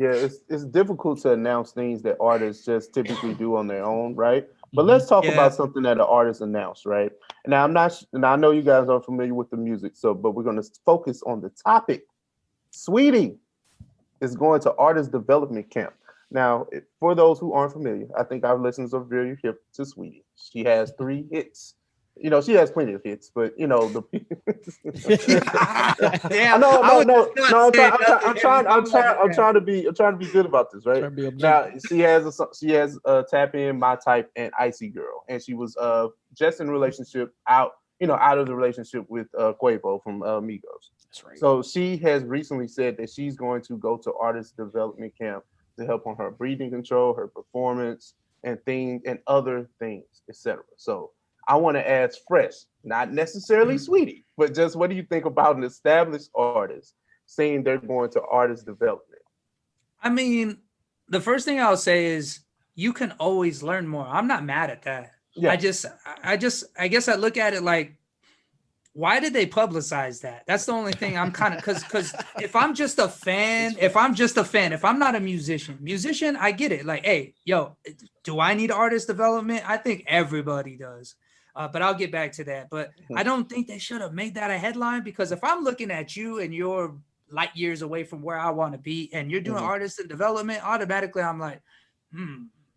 Yeah, it's difficult to announce things that artists just typically do on their own, right? But Hmm. let's talk Yeah. about something that an artist announced, right? Now I'm not, and I know you guys aren't familiar with the music, so but we're going to focus on the topic. Sweetie is going to artist development camp. Now, for those who aren't familiar, I think our listeners are very hip to Sweetie. She has 3 hits. She has plenty of hits, but I Damn, know, I no, was just no, not no. saying nothing every time I heard I'm that. trying to be, good about this, right? Trying to be Now, objective. she has Tap In, My Type, and Icy Girl, and she was just in a relationship out of the relationship with Quavo from Migos. That's right. So she has recently said that she's going to go to artist development camp to help on her breathing control, her performance, and other things, etc. So I want to ask Fresh, not necessarily Sweetie, but just what do you think about an established artist saying they're going to artist development? I mean, the first thing I'll say is you can always learn more. I'm not mad at that. Yeah, I guess I look at it like, why did they publicize that? That's the only thing I'm kind of, because if I'm just a fan, if I'm not a musician, I get it. Like, hey, yo, do I need artist development? I think everybody does. But I'll get back to that. But I don't think they should have made that a headline, because if I'm looking at you and you're light years away from where I want to be and you're doing hmm artist and development, automatically I'm like,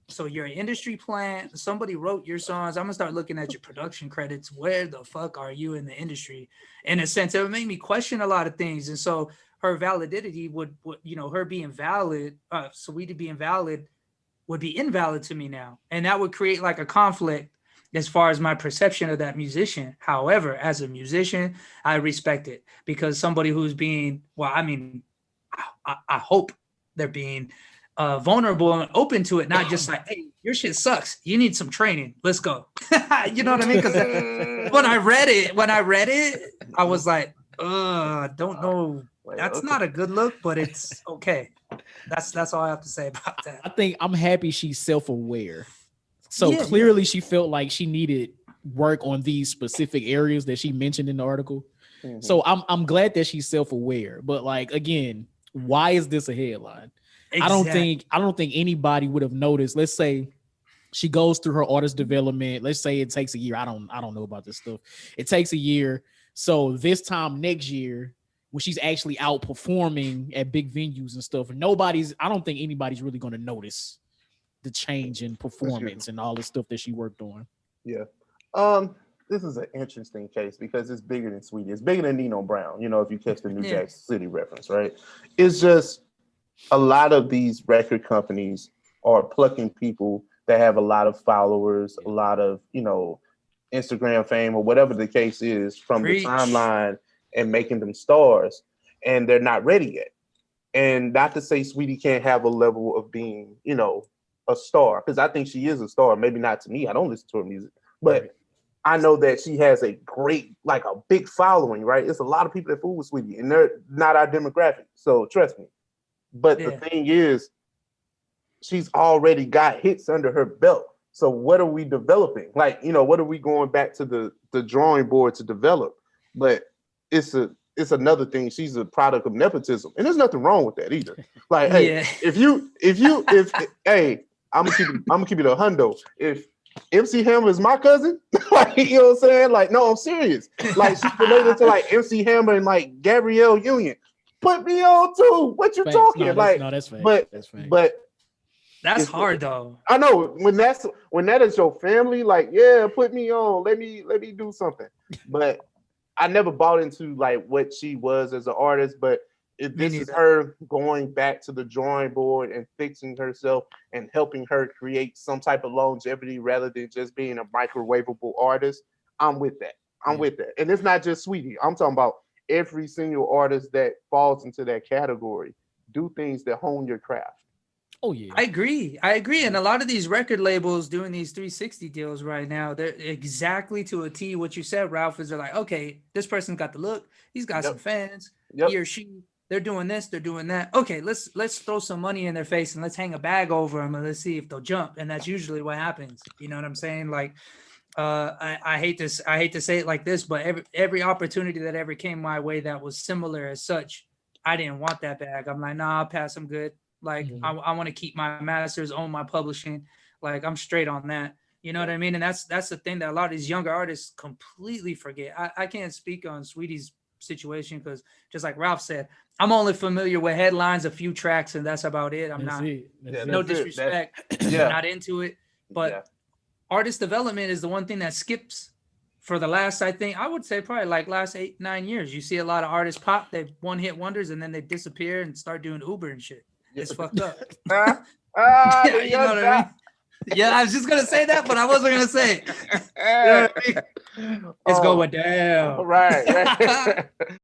so you're an industry plant. Somebody wrote your songs. I'm gonna start looking at your production credits. Where the fuck are you in the industry? In a sense, it would make me question a lot of things. And so her validity would her being valid, Saweetie being valid, would be invalid to me now, and that would create like a conflict as far as my perception of that musician. However, as a musician, I respect it, because somebody who's being, well, I mean, I hope they're being vulnerable and open to it, not just like, hey, your shit sucks, you need some training, let's go. You know what I mean? Because when I read it, I was like, don't know. Wait, That's okay. not a good look, but it's okay. That's all I have to say about that. I think I'm happy she's self-aware. So Yeah, yeah. clearly she felt like she needed work on these specific areas that she mentioned in the article. Mhm. So I'm glad that she's self-aware. But like again, why is this a headline? Exactly. I don't think anybody would have noticed. Let's say she goes through her artist development. Let's say it takes a year. I don't know about this stuff. It takes a year. So this time next year, when she's actually out performing at big venues and stuff, I don't think anybody's really going to notice the change in That's true. performance and all the stuff that she worked on. Yeah. This is an interesting case because it's bigger than Sweetie. It's bigger than Nino Brown. If you catch the New Yeah. Jack City reference, right? It's just a lot of these record companies are plucking people that have a lot of followers, a lot of, Instagram fame or whatever the case is from the Preach. timeline and making them stars, and they're not ready yet. And not to say Sweetie can't have a level of being, a star, because I think she is a star. Maybe not to me. I don't listen to her music, Right. but I know that she has a great, like a big following, right? It's a lot of people that fool with Sweetie, and they're not our demographic. So trust me. But the Yeah. thing is, she's already got hits under her belt. So what are we developing? Like, what are we going back to the drawing board to develop? But it's another thing. She's a product of nepotism, and there's nothing wrong with that either. Like, hey, Yeah. if hey, I'm gonna keep it a hundo. If MC Hammer is my cousin, like, you know what I'm saying? Like, no, I'm serious. Like, she's related to like MC Hammer and like Gabrielle Union. Put me on too. What you Facts. talking? Like, That's facts. but That's facts. but That's it's, hard though. I know when that is your family, like, yeah, put me on. Let me do something. But I never bought into like what she was as an artist. But if Me this is neither. her going back to the drawing board and fixing herself and helping her create some type of longevity rather than just being a microwavable artist, I'm with that. I'm Yeah. with that. And it's not just Sweetie. I'm talking about every single artist that falls into that category. Do things that hone your craft. Oh yeah. I agree. I agree. And a lot of these record labels doing these 360 deals right now, they're exactly to a T what you said, Ralph, is they're like, okay, this person's got the look, he's got some Yep. fans, Yep. he or she, they're doing this, they're doing that. Okay, let's throw some money in their face and let's hang a bag over them and let's see if they'll jump. And that's usually what happens. You know what I'm saying? Like, I hate this, I hate to say it like this, but every opportunity that ever came my way that was similar as such, I didn't want that bag. I'm like, nah, I'll pass. I'm good. Like Mhm. I want to keep my masters, own my publishing. Like I'm straight on that. You know what I mean? And that's the thing that a lot of these younger artists completely forget. I can't speak on Saweetie's situation because just like Ralph said, I'm only familiar with headlines, a few tracks, and that's about it. I'm That's not it. That's Yeah, it. no that's it. disrespect. Yeah. I'm not into it. But Yeah. artist development is the one thing that skips for the last, I would say probably like last 8-9 years. You see a lot of artists pop, they one hit wonders, and then they disappear and start doing Uber and shit. It's fucked up. Yeah, Yeah, you know what I mean? Yeah, I was just gonna say that, but I wasn't gonna say it. You know what I mean? It's going down. Right.